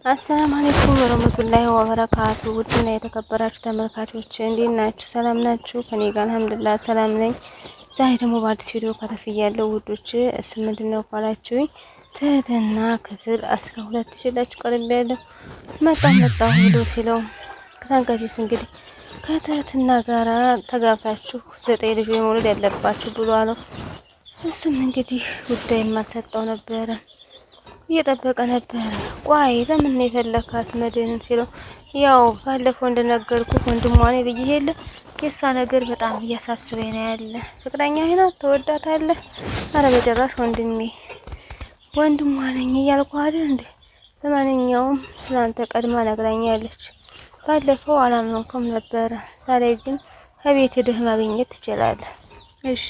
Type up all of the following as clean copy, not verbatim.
አሰላሙ አለይኩም ወራህመቱላሂ ወበረካቱ። ውድና የተከበራችሁ ተመልካቾች እንዴት ናችሁ? ሰላም ናችሁ? ከኔ ጋር አልሐምዱሊላህ ሰላም ነኝ። ዛሬ ደግሞ በአዲስ ቪዲዮ ከተፍያለሁ ውዶች። እሱ ምንድነው ካላችሁኝ ትህትና ክፍል 12 ይችላችሁ ቀርቤያለሁ። መጣ ብሎ ሲለው ከታንቀሲስ እንግዲህ ከትህትና ጋራ ተጋብታችሁ 9 ልጅ መውለድ ያለባችሁ ብሎ አለው። እሱም እንግዲህ ጉዳይ የማልሰጠው ነበረ እየጠበቀ ነበረ። ቋይ ለምን ነው የፈለካት መድንን ሲለው ያው ባለፈው እንደነገርኩ ወንድሟ ነኝ ብዬ የለ የእሷ ነገር በጣም እያሳስበኝ ነው ያለ። ፍቅረኛ ናት፣ ተወዳታለህ? አረ በጭራሽ ወንድሟ ነኝ እያልኩ አይደል እንዴ? ለማንኛውም ስላንተ ቀድማ ነግራኛለች። ባለፈው አላመንኩም ነበረ። ዛሬ ግን ከቤት ሄደህ ማግኘት ትችላለህ። እሺ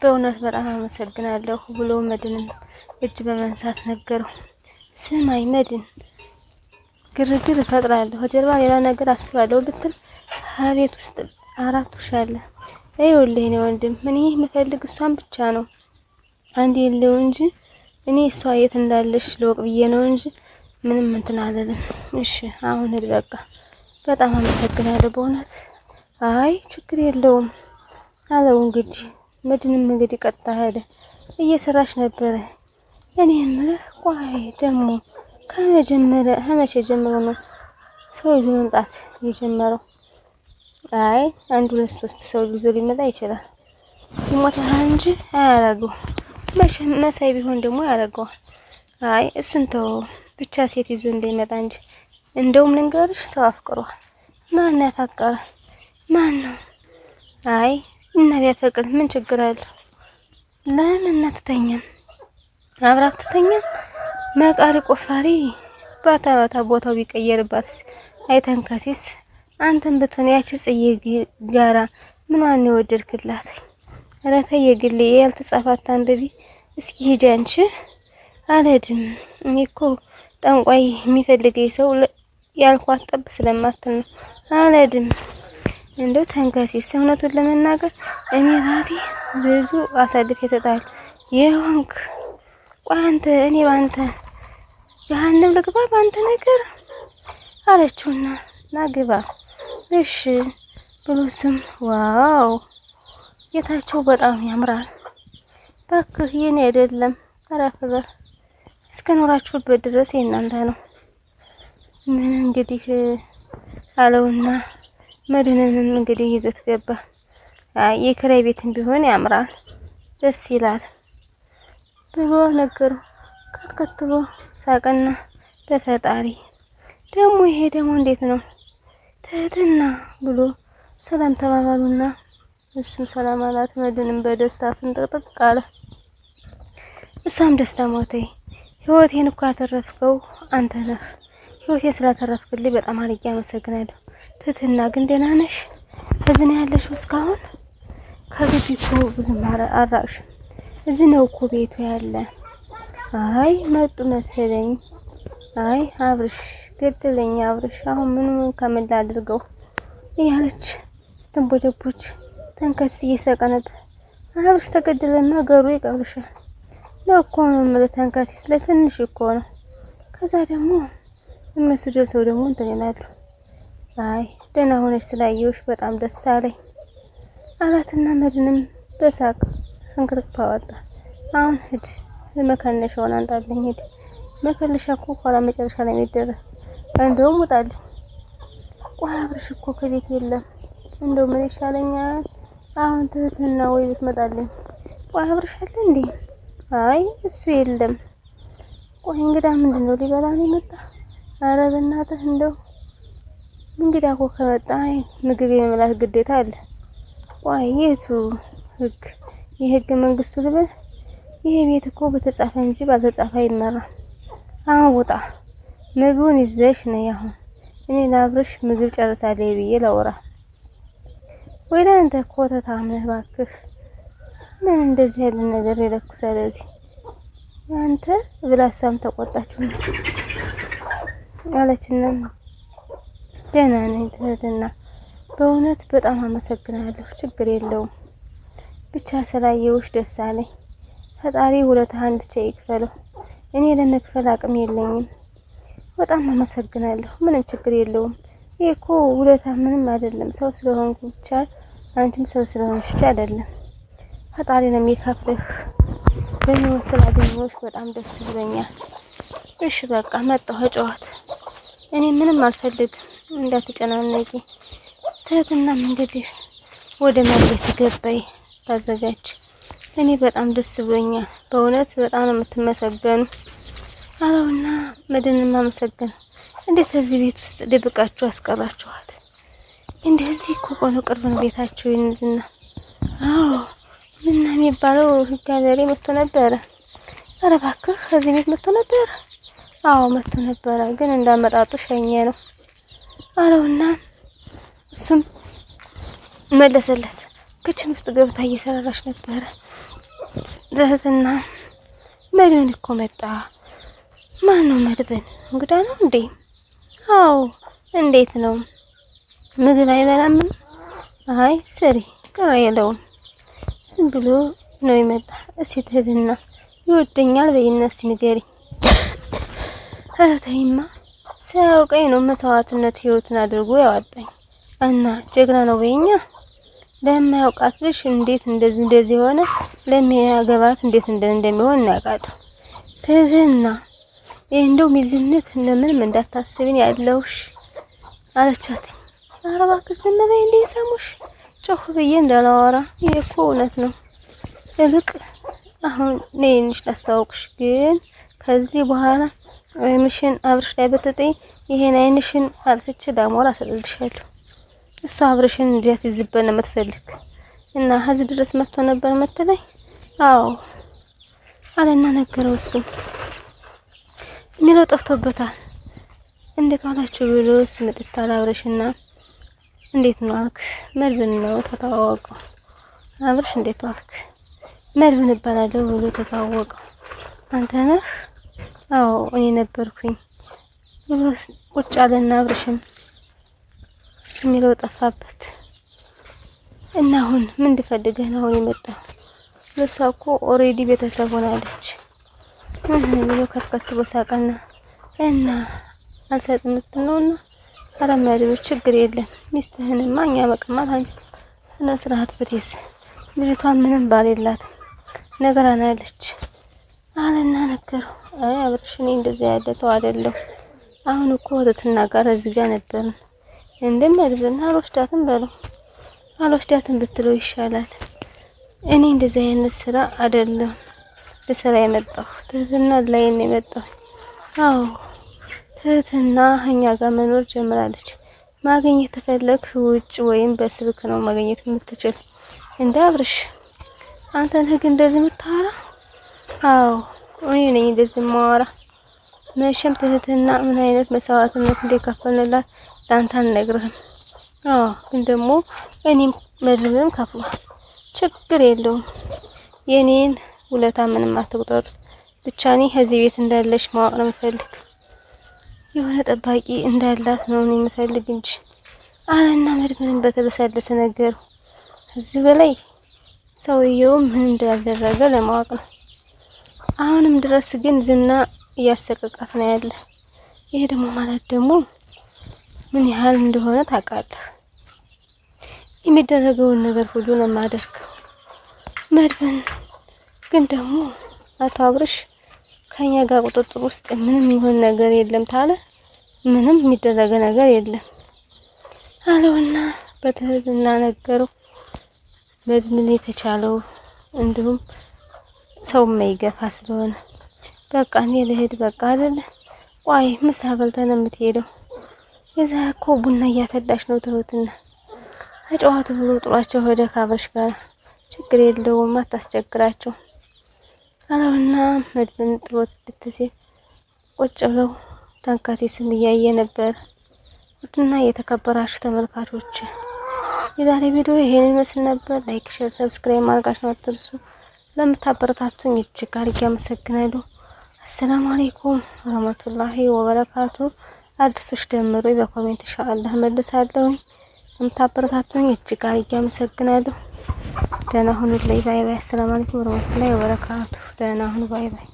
በእውነት በጣም አመሰግናለሁ ብሎ መድንን እጅ በመንሳት ነገረው። ስማይ መድን፣ ግርግር እፈጥራለሁ ጀርባ ሌላ ነገር አስባለሁ ብትል ከቤት ውስጥ 4 ውሻ አለ። ይኸውልህ እኔ ወንድም ምን የምፈልግ እሷን ብቻ ነው። አንድ የለው እንጂ እኔ እሷ የት እንዳለሽ ለወቅ ብዬ ነው እንጂ ምንም እንትን አለለም። እሺ አሁን ሂድ በቃ። በጣም አመሰግናለሁ በእውነት። አይ ችግር የለውም አለው። እንግዲህ መድንም እንግዲህ ቀጥታ ሄደ። እየሰራሽ ነበረ። እኔ የምልህ ቆይ ደግሞ ከመቼ ጀምሮ ነው ሰው ይዞ መምጣት የጀመረው? አይ 1 2 3 ሰው ይዞ ሊመጣ ይችላል። ይሞታል እንጂ አያረገው። መሳይ ቢሆን ደግሞ ያረገዋል። አይ እሱን ተው ብቻ ሴት ይዞ እንደሚመጣ እንጂ። እንደውም ልንገርሽ ሰው አፍቅሯል። ማን ያፈቀረ? ማን ነው? አይ እና ቢያፈቅር ምን ችግር አለው? ለምን አትተኛም? አብራት ትተኛም? መቃሪ ቆፋሪ ባታ ቦታው ቢቀየርባትስ? አይተንከሲስ አንተን ብትሆን ያቺ ጽዬ ጋራ ምኗን የወደድክላት? ኧረ ተይ የግሌ ያልተጻፋት አንብቢ እስኪ ሂጂ አንቺ። አልሄድም እኔ እኮ ጠንቋይ የሚፈልገኝ ሰው ያልኳት ጠብ ስለማትል ነው። አልሄድም። እንደው ተንከሲስ እውነቱን ለመናገር እኔ ራሴ ብዙ አሳልፍ የተጣል የሆንክ ቆይ አንተ እኔ ባንተ ጀሃነም ልግባ ባንተ ነገር አለችውና ናግባ እሺ ብሎ ስም ዋው የታቸው በጣም ያምራል። ባክህ የኔ አይደለም ተራፈበ እስከ ኖራችሁበት ድረስ የእናንተ ነው። ምን እንግዲህ አለውና መድንንም እንግዲህ ይዞት ገባ። የኪራይ ቤትም ቢሆን ያምራል ደስ ይላል ብሎ ነገሩ። ከትከትሎ ሳቀና በፈጣሪ ደግሞ ይሄ ደግሞ እንዴት ነው ትህትና ብሎ ሰላም ተባባሉና እሱም ሰላም አላት። መድንም በደስታ ፍንጥቅጥቅ አለ። እሷም ደስታ ሞተይ ህይወቴን እኮ ያተረፍከው አንተ ነህ። ህይወቴን ስላተረፍክልኝ በጣም አድርጌ አመሰግናለሁ። ትህትና ግን ደህና ነሽ? እዚህ ነው ያለሽው እስካሁን? ከግቢ እኮ ብዙም አራቅሽም። እዚህ ነው እኮ ቤቱ ያለ። አይ መጡ መሰለኝ። አይ አብርሽ ገደለኝ አብርሽ አሁን ምን ከምን ላድርገው እያለች ስትንቦጀቦች ተንከስ እየሳቀ ነበር። አብርሽ ተገደለና ገሩ ይቀብርሻል ለእኮ ነው የምልህ ተንከስ ስለትንሽ እኮ ነው። ከዛ ደግሞ እነሱ ደርሰው ደግሞ እንትን ይላሉ። አይ ደህና ሆነሽ ስላየሁሽ በጣም ደስ አለኝ አላትና መድንም በሳቅ ፍንክርቷ ወጣ። አሁን ሂድ መከለሻውን አንጣልኝ ሂድ። መከለሻ እኮ ኋላ መጨረሻ ላይ የሚደረስ እንደውም ውጣልኝ። ቆይ አብርሽ እኮ ከቤት የለም። እንደው ምን ይሻለኛል አሁን ትህትና ወይ ብትመጣልኝ። ቆይ አብርሽ አለ እንዴ? አይ እሱ የለም። ቆይ እንግዳ ምንድነው ሊበላ ነው የመጣ? ኧረ በእናትህ እንደው እንግዳ እኮ ከመጣ ምግብ የመብላት ግዴታ አለ። ቆይ የቱ ህግ የህገ መንግስቱ ልበል? ይሄ ቤት እኮ በተጻፈ እንጂ ባልተጻፈ አይመራም። አሁን ውጣ ምግቡን ይዘሽ ነይ። አሁን እኔ ለአብርሽ ምግብ ጨርሳለሁ ብዬ ላውራ። ወይ ለአንተ ኮተታም ነህ እባክህ። ምን እንደዚህ ያለ ነገር ይለኩሳል እዚህ አንተ ብላ እሷም ተቆጣችው አለችና ደህና ነኝ ትህትና በእውነት በጣም አመሰግናለሁ። ችግር የለውም ብቻ ስላየሁሽ ደስ አለኝ። ፈጣሪ ውለታህን ብቻ ይክፈለው። እኔ ለመክፈል አቅም የለኝም። በጣም አመሰግናለሁ። ምንም ችግር የለውም። ይሄ እኮ ውለታ ምንም አይደለም። ሰው ስለሆንኩ ብቻ አንቺም ሰው ስለሆንሽ ብቻ አይደለም፣ ፈጣሪ ነው የሚከፍልህ። በህይወት ስላገኘሁሽ በጣም ደስ ብሎኛል። እሺ በቃ መጣሁ ጨዋታ። እኔ ምንም አልፈልግም፣ እንዳትጨናነቂ። ትህትናም እንግዲህ ወደ መሬት ገባይ ታዘጋጅ። እኔ በጣም ደስ ብሎኛል። በእውነት በጣም ነው የምትመሰገኑ አለውና መድንን ማመሰገን። እንዴት እዚህ ቤት ውስጥ ድብቃችሁ አስቀራችኋል? እንደዚህ እኮ ቆሎ ቅርብ ነው ቤታችሁ። ዝና አዎ ዝና የሚባለው ህጋገሬ መጥቶ ነበረ። ኧረ እባክህ ከዚህ ቤት መጥቶ ነበረ? አዎ መጥቶ ነበረ፣ ግን እንዳመጣጡ ሸኘ ነው አለውና እሱም መለሰለት። ክችን ውስጥ ገብታ እየሰራራች ነበረ። ትህትና መድብን እኮ መጣ። ማን ነው መድብን? እንግዳ ነው እንዴ? አዎ እንዴት ነው? ምግብ አይበላም? አይ ስሪ ቅር የለውም፣ ዝም ብሎ ነው የመጣ። እስኪ ትህትና ይወደኛል በይና እስኪ ንገሪ። ኧረ ተይማ፣ ሳያውቀኝ ነው መስዋዕትነት ህይወቱን አድርጎ ያወጣኝ እና ጀግና ነው በይኛ። ለማያውቃት ልጅ እንዴት እንደዚህ ሆነ፣ ለሚያገባት እንዴት እንደሚሆን እናውቃለን። ትህትና እንደው ሚዝነት ለምንም እንዳታስብኝ ያለውሽ አለቻት። ኧረ እባክሽ ዝም በይ እንዴ ሰሙሽ፣ ጮህ ብዬ እንዳላወራ። ይሄ እኮ እውነት ነው። እልቅ አሁን ነይንሽ ላስታውቅሽ፣ ግን ከዚህ በኋላ አይንሽን አብርሽ ላይ በተጠይ ይሄን አይንሽን አጥፍቼ ዳሞራ አሰጥልሻለሁ። እሷ አብርሽን እንዴት ይዝበል ነው የምትፈልግ እና ከዚህ ድረስ መጥቶ ነበር መተለይ። አዎ አለና ነገረው። እሱ የሚለው ጠፍቶበታል። እንዴት ዋላችሁ ብሎ ስምጥታል አብርሽና እንዴት ነው አልክ? መድብን ነው ተተዋወቀው። አብርሽ እንዴት ዋልክ? መድብን እባላለሁ ብሎ ተተዋወቀው። አንተ ነህ? አዎ እኔ ነበርኩኝ ብሎ ቁጭ አለና አብርሽን የሚለው ጠፋበት እና አሁን ምን እንድፈልገህ ነው አሁን የመጣው? ለሷ እኮ ኦሬዲ ቤተሰብ ሆናለች ብሎ ከፍከት በሳቀና እና አልሰጥም ነውና አረማዲው ችግር የለም። ሚስትህንማ እኛ መቀማት አንቺ ስነ ስርዓት በቴስ ልጅቷ ምንም ባል የላትም ነገራናለች አለና ነገረው። አይ አብርሽ እኔ እንደዛ ያለ ሰው አይደለም። አሁን እኮ ወተትና ጋር እዚህ ጋር ነበርን። እንደመድብና አልወስዳትም በለው፣ አልወስዳትም ብትለው ይሻላል። እኔ እንደዛ አይነት ስራ አይደለም ለስራ የመጣሁ፣ ትህትና ላይ ነው የመጣሁ። አዎ ትህትና እኛ ጋር መኖር ጀምራለች። ማግኘት ተፈለክ ውጭ ወይም በስልክ ነው ማግኘት የምትችል። እንደ አብርሽ አንተ ነህ እንደዚህ የምታወራ? አዎ እኔ ነኝ እንደዚህ የማወራ። መቼም ትህትና ምን አይነት መስዋዕትነት እንደከፈልንላት ላንተ አልነግርህም። አዎ ግን ደግሞ እኔም መድብንም ከፍሏል። ችግር የለውም። የኔን ውለታ ምንም አትቁጠሩ። ብቻ እኔ ከዚህ ቤት እንዳለች ማወቅ ነው የምፈልግ። የሆነ ጠባቂ እንዳላት ነው የምፈልግ እንጂ አለና መድብንም በተለሳለሰ ነገር እዚህ በላይ ሰውየው ምን እንዳደረገ ለማወቅ ነው። አሁንም ድረስ ግን ዝና እያሰቀቃት ነው ያለ። ይሄ ደግሞ ማለት ደግሞ ምን ያህል እንደሆነ ታውቃለህ። የሚደረገውን ነገር ሁሉ ለማደርገው መድብን ግን ደግሞ አቶ አብርሽ ከኛ ጋር ቁጥጥር ውስጥ ምንም ይሆን ነገር የለም ታለ ምንም የሚደረገ ነገር የለም አለውና በትህትና ነገረው። መድብን የተቻለው እንዲሁም ሰው የማይገፋ ስለሆነ በቃ እኔ ልሄድ በቃ አይደለ። ቆይ ምሳ በልተን የምትሄደው? የዛ እኮ ቡና እያፈላሽ ነው ትሁትና አጫዋቱ ብሎ ጥሏቸው ወደ ከአብርሽ ጋር። ችግር የለውም አታስቸግራቸው አለውና መድብን ጥሎት ልትሲል ቁጭ ብለው ታንካሴ ስም እያየ ነበር። ውድና የተከበራችሁ ተመልካቾች የዛሬ ቪዲዮ ይሄን ይመስል ነበር። ላይክ፣ ሼር፣ ሰብስክራይብ ማድረጋችሁን አትርሱ። ለምታበረታቱኝ እጅግ አድርጌ አመሰግናለሁ። አሰላሙ አለይኩም ወራህመቱላሂ ወበረካቱ። አዲሶች ደምሮ በኮሜንት ኢንሻአላህ መልሳለሁ። ለምታበረታቱኝ እጅግ አድርጌ አመሰግናለሁ። ደህና ሁኑልኝ። ባይ ባይ። አሰላሙ አለይኩም ወረህመቱላሂ ወበረካቱ። ደህና ሁኑ። ባይ ባይ።